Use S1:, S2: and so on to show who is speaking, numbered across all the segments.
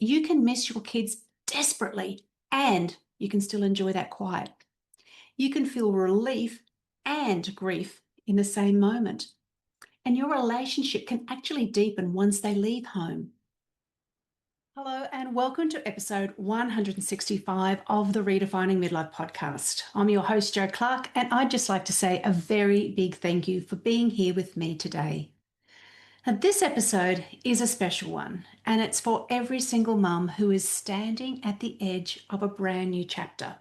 S1: You can miss your kids desperately and you can still enjoy that quiet. You can feel relief and grief in the same moment. And your relationship can actually deepen once they leave home. Hello, and welcome to episode 165 of the Redefining Midlife podcast. I'm your host, Jo Clark, and I'd just like to say a very big thank you for being here with me today. Now, this episode is a special one, and it's for every single mum who is standing at the edge of a brand new chapter.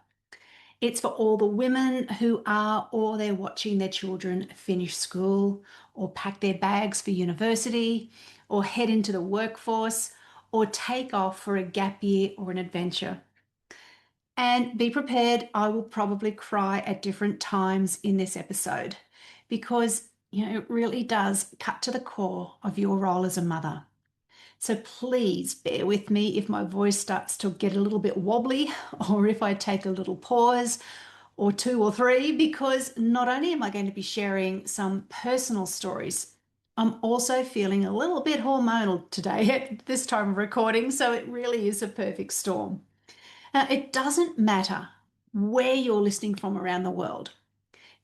S1: It's for all the women who are or they're watching their children finish school or pack their bags for university or head into the workforce or take off for a gap year or an adventure. And be prepared, I will probably cry at different times in this episode because, it really does cut to the core of your role as a mother. So please bear with me if my voice starts to get a little bit wobbly or if I take a little pause or two or three, because not only am I going to be sharing some personal stories, I'm also feeling a little bit hormonal today at this time of recording. So it really is a perfect storm. Now, it doesn't matter where you're listening from around the world.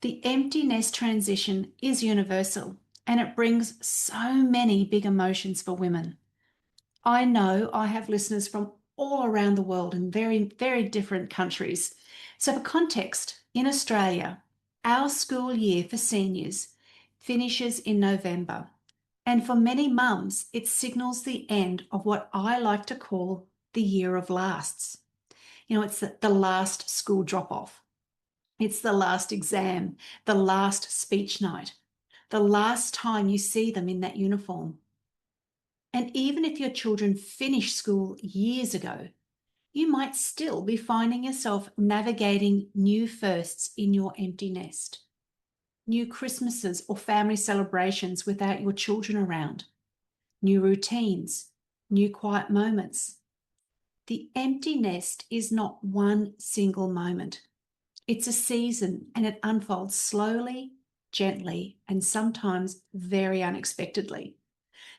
S1: The empty nest transition is universal and it brings so many big emotions for women. I know I have listeners from all around the world in very, very different countries. So, for context, in Australia, our school year for seniors finishes in November. And for many mums, it signals the end of what I like to call the year of lasts. It's the last school drop off. It's the last exam, the last speech night, the last time you see them in that uniform. And even if your children finish school years ago, you might still be finding yourself navigating new firsts in your empty nest, new Christmases or family celebrations without your children around, new routines, new quiet moments. The empty nest is not one single moment. It's a season and it unfolds slowly, gently, and sometimes very unexpectedly.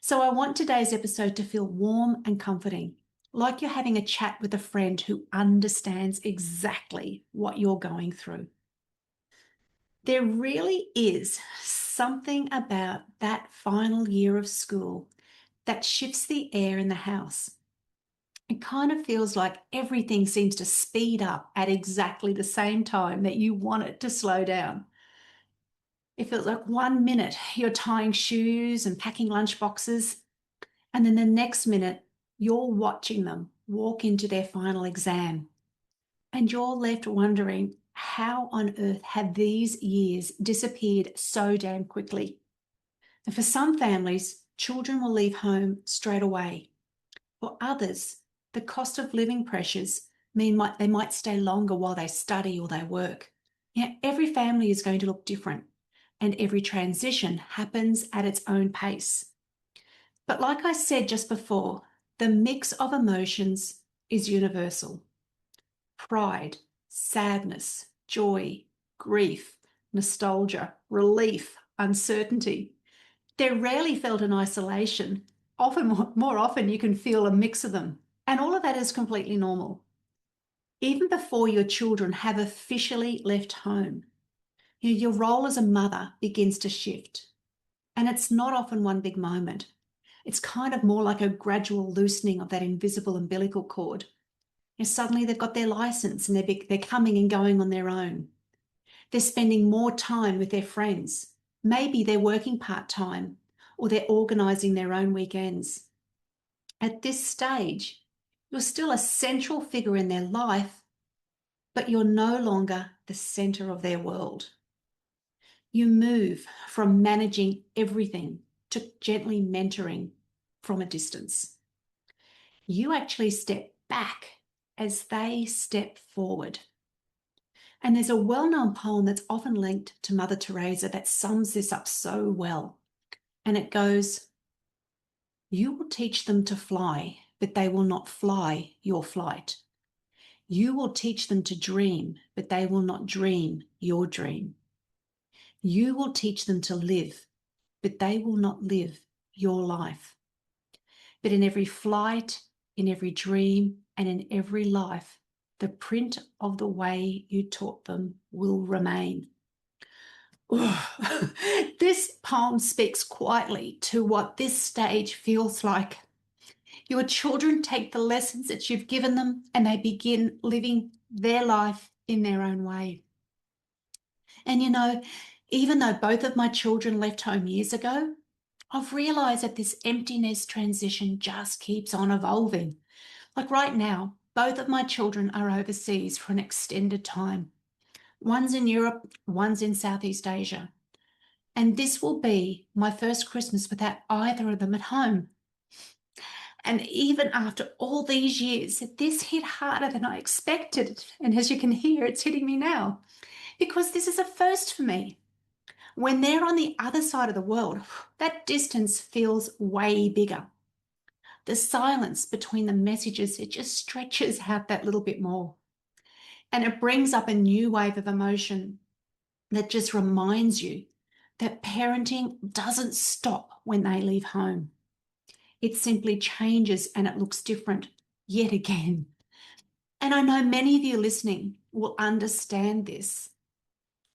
S1: So I want today's episode to feel warm and comforting, like you're having a chat with a friend who understands exactly what you're going through. There really is something about that final year of school that shifts the air in the house. It kind of feels like everything seems to speed up at exactly the same time that you want it to slow down. It feels like 1 minute you're tying shoes and packing lunch boxes, and then the next minute you're watching them walk into their final exam. And you're left wondering, how on earth have these years disappeared so damn quickly? And for some families, children will leave home straight away. For others, the cost of living pressures mean they might stay longer while they study or they work. Every family is going to look different, and every transition happens at its own pace. But like I said just before, the mix of emotions is universal. Pride, sadness, joy, grief, nostalgia, relief, uncertainty. They're rarely felt in isolation. More often, you can feel a mix of them. And all of that is completely normal. Even before your children have officially left home, your role as a mother begins to shift. And it's not often one big moment. It's kind of more like a gradual loosening of that invisible umbilical cord. Suddenly they've got their license and they're coming and going on their own. They're spending more time with their friends. Maybe they're working part-time or they're organising their own weekends. At this stage, you're still a central figure in their life, but you're no longer the centre of their world. You move from managing everything to gently mentoring from a distance. You actually step back as they step forward. And there's a well-known poem that's often linked to Mother Teresa that sums this up so well. And it goes, "You will teach them to fly, but they will not fly your flight. You will teach them to dream, but they will not dream your dream. You will teach them to live, but they will not live your life. But in every flight, in every dream and in every life, the print of the way you taught them will remain. This poem speaks quietly to what this stage feels like. Your children take the lessons that you've given them and they begin living their life in their own way. And you know, even though both of my children left home years ago, I've realised that this empty nest transition just keeps on evolving. Like right now, both of my children are overseas for an extended time. One's in Europe, one's in Southeast Asia. And this will be my first Christmas without either of them at home. And even after all these years, this hit harder than I expected. And as you can hear, it's hitting me now because this is a first for me. When they're on the other side of the world, that distance feels way bigger. The silence between the messages, it just stretches out that little bit more. And it brings up a new wave of emotion that just reminds you that parenting doesn't stop when they leave home. It simply changes and it looks different yet again. And I know many of you listening will understand this,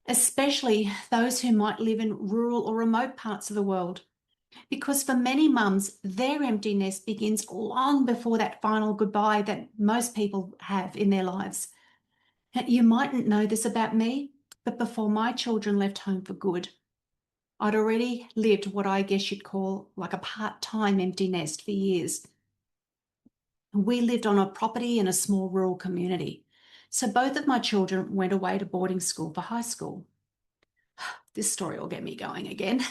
S1: especially those who might live in rural or remote parts of the world. Because for many mums, their empty nest begins long before that final goodbye that most people have in their lives. Now, you mightn't know this about me, but before my children left home for good, I'd already lived what I guess you'd call like a part-time empty nest for years. We lived on a property in a small rural community. So both of my children went away to boarding school for high school. This story will get me going again.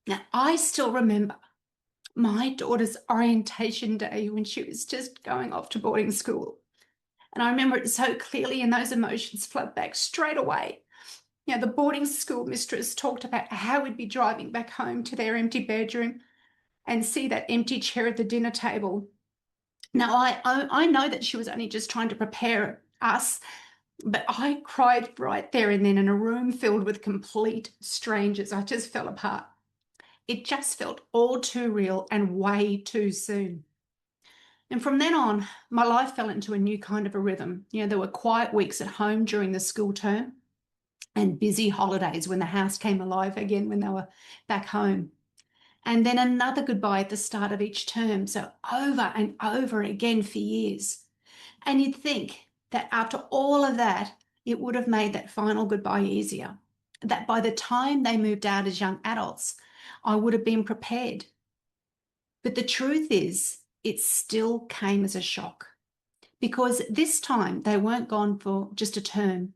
S1: Now, I still remember my daughter's orientation day when she was just going off to boarding school. And I remember it so clearly, and those emotions flood back straight away. You know, the boarding school mistress talked about how we'd be driving back home to their empty bedroom and see that empty chair at the dinner table. Now, I know that she was only just trying to prepare us, but I cried right there and then in a room filled with complete strangers. I just fell apart. It just felt all too real and way too soon. And from then on, my life fell into a new kind of a rhythm. You know, there were quiet weeks at home during the school term and busy holidays when the house came alive again when they were back home. And then another goodbye at the start of each term. So over and over again for years. And you'd think that after all of that, it would have made that final goodbye easier. That by the time they moved out as young adults, I would have been prepared. But the truth is, it still came as a shock because this time they weren't gone for just a term.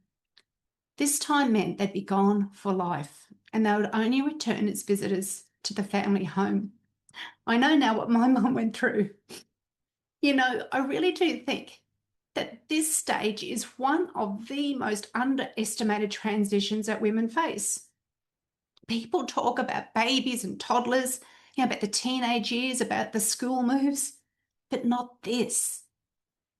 S1: This time meant they'd be gone for life and they would only return as visitors to the family home. I know now what my mum went through. You know, I really do think that this stage is one of the most underestimated transitions that women face. People talk about babies and toddlers, you know, about the teenage years, about the school moves, but not this.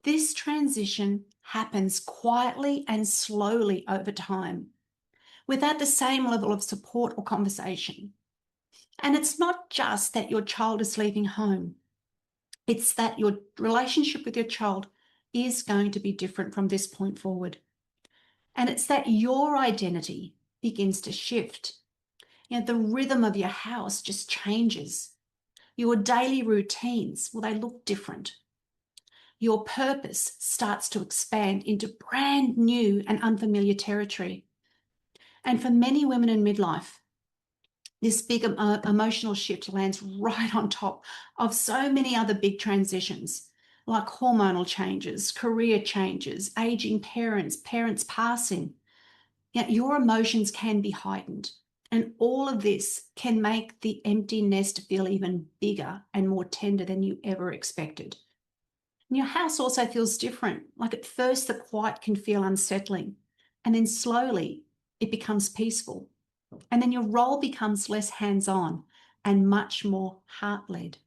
S1: This transition happens quietly and slowly over time, without the same level of support or conversation. And it's not just that your child is leaving home. It's that your relationship with your child is going to be different from this point forward. And it's that your identity begins to shift. You know, the rhythm of your house just changes. Your daily routines, well, they look different. Your purpose starts to expand into brand new and unfamiliar territory. And for many women in midlife, this big emotional shift lands right on top of so many other big transitions, like hormonal changes, career changes, aging parents, parents passing. Yet your emotions can be heightened. And all of this can make the empty nest feel even bigger and more tender than you ever expected. And your house also feels different. Like at first, the quiet can feel unsettling, and then slowly it becomes peaceful. And then your role becomes less hands-on and much more heart-led.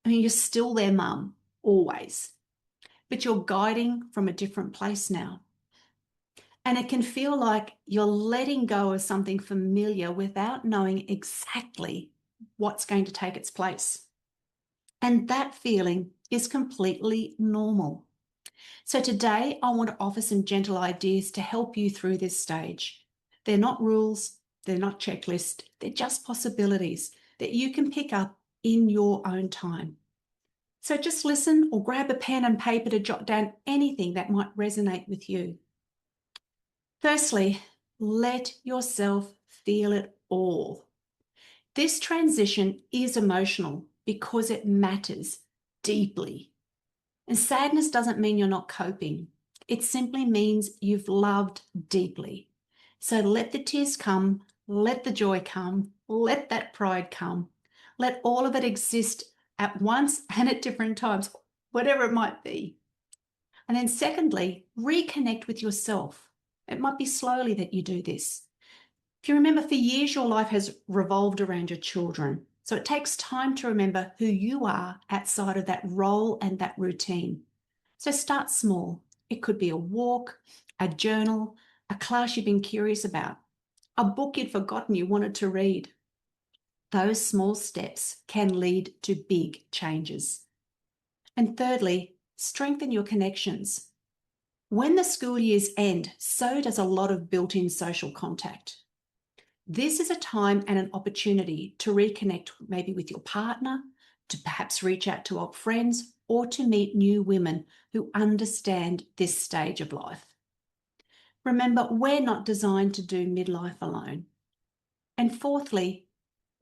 S1: I mean, you're still their mum, always, but you're guiding from a different place now. And it can feel like you're letting go of something familiar without knowing exactly what's going to take its place. And that feeling is completely normal. So today I want to offer some gentle ideas to help you through this stage. They're not rules, they're not checklists, they're just possibilities that you can pick up in your own time. So just listen or grab a pen and paper to jot down anything that might resonate with you. Firstly, let yourself feel it all. This transition is emotional because it matters deeply. And sadness doesn't mean you're not coping. It simply means you've loved deeply. So let the tears come, let the joy come, let that pride come. Let all of it exist at once and at different times, whatever it might be. And then secondly, reconnect with yourself. It might be slowly that you do this. If you remember, for years your life has revolved around your children. So it takes time to remember who you are outside of that role and that routine. So start small. It could be a walk, a journal, a class you've been curious about, a book you'd forgotten you wanted to read. Those small steps can lead to big changes. And thirdly, strengthen your connections. When the school years end, so does a lot of built-in social contact. This is a time and an opportunity to reconnect maybe with your partner, to perhaps reach out to old friends, or to meet new women who understand this stage of life. Remember, we're not designed to do midlife alone. And fourthly,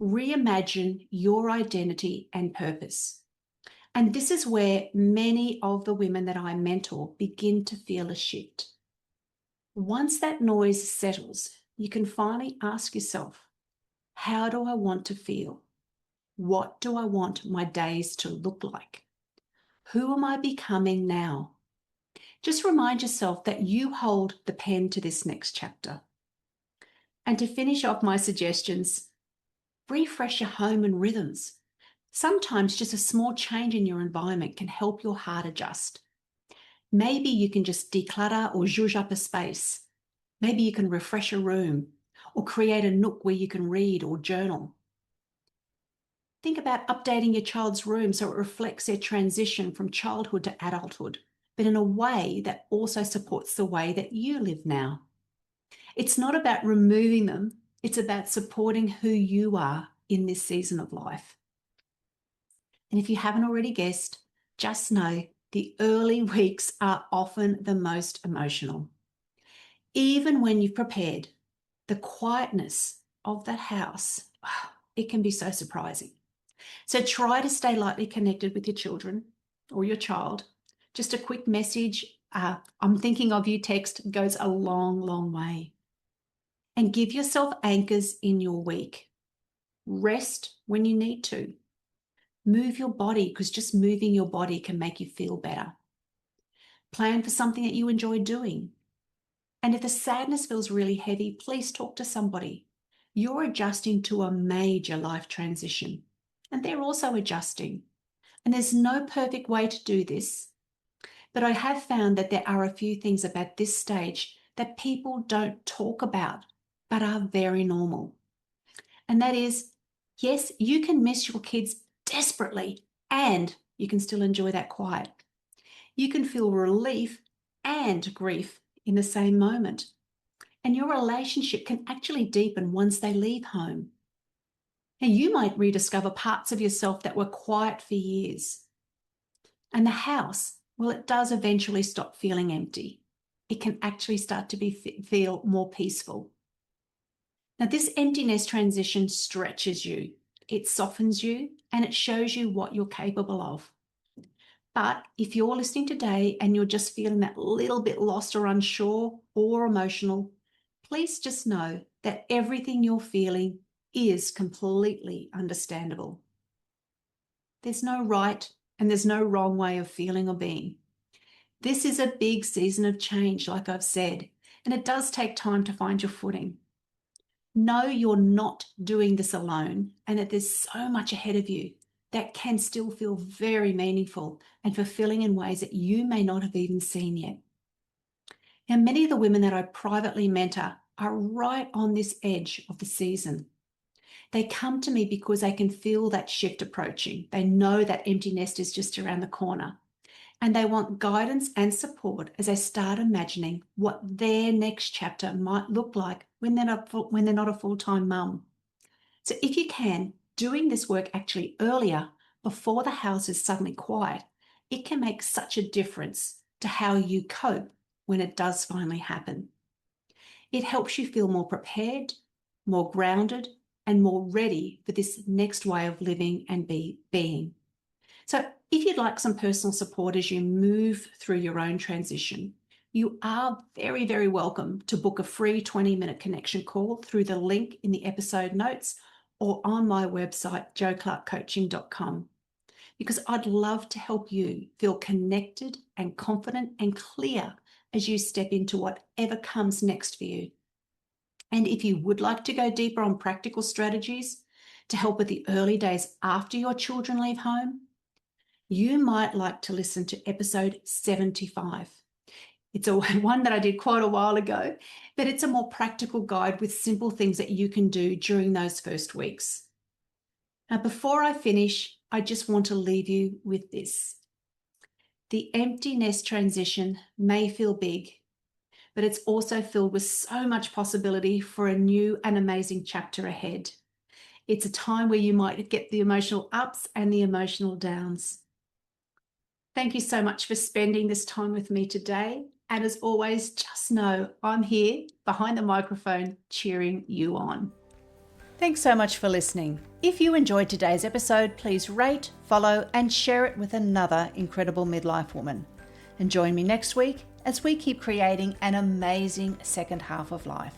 S1: reimagine your identity and purpose. And this is where many of the women that I mentor begin to feel a shift. Once that noise settles, you can finally ask yourself, how do I want to feel? What do I want my days to look like? Who am I becoming now? Just remind yourself that you hold the pen to this next chapter. And to finish off my suggestions, refresh your home and rhythms. Sometimes just a small change in your environment can help your heart adjust. Maybe you can just declutter or zhuzh up a space. Maybe you can refresh a room or create a nook where you can read or journal. Think about updating your child's room so it reflects their transition from childhood to adulthood, but in a way that also supports the way that you live now. It's not about removing them, it's about supporting who you are in this season of life. And if you haven't already guessed, just know the early weeks are often the most emotional. Even when you've prepared, the quietness of that house, it can be so surprising. So try to stay lightly connected with your children or your child. Just a quick message, I'm thinking of you text goes a long, long way. And give yourself anchors in your week. Rest when you need to. Move your body, because just moving your body can make you feel better. Plan for something that you enjoy doing. And if the sadness feels really heavy, please talk to somebody. You're adjusting to a major life transition, and they're also adjusting. And there's no perfect way to do this, but I have found that there are a few things about this stage that people don't talk about, but are very normal. And that is, yes, you can miss your kids desperately, and you can still enjoy that quiet. You can feel relief and grief in the same moment. And your relationship can actually deepen once they leave home. And you might rediscover parts of yourself that were quiet for years. And the house, well, it does eventually stop feeling empty. It can actually start to feel more peaceful. Now, this emptiness transition stretches you. It softens you and it shows you what you're capable of. But if you're listening today and you're just feeling that little bit lost or unsure or emotional, please just know that everything you're feeling is completely understandable. There's no right and there's no wrong way of feeling or being. This is a big season of change, like I've said, and it does take time to find your footing. Know you're not doing this alone and that there's so much ahead of you that can still feel very meaningful and fulfilling in ways that you may not have even seen yet. Now, many of the women that I privately mentor are right on this edge of the season. They come to me because they can feel that shift approaching. They know that empty nest is just around the corner. And they want guidance and support as they start imagining what their next chapter might look like when they're not a full-time mum. So if you can, doing this work actually earlier, before the house is suddenly quiet, it can make such a difference to how you cope when it does finally happen. It helps you feel more prepared, more grounded, and more ready for this next way of living and being. So if you'd like some personal support as you move through your own transition, you are very, very welcome to book a free 20-minute connection call through the link in the episode notes or on my website, joclarkcoaching.com, because I'd love to help you feel connected and confident and clear as you step into whatever comes next for you. And if you would like to go deeper on practical strategies to help with the early days after your children leave home, you might like to listen to episode 75. It's one that I did quite a while ago, but it's a more practical guide with simple things that you can do during those first weeks. Now, before I finish, I just want to leave you with this. The empty nest transition may feel big, but it's also filled with so much possibility for a new and amazing chapter ahead. It's a time where you might get the emotional ups and the emotional downs. Thank you so much for spending this time with me today. And as always, just know I'm here behind the microphone cheering you on. Thanks so much for listening. If you enjoyed today's episode, please rate, follow, and share it with another incredible midlife woman. And join me next week as we keep creating an amazing second half of life.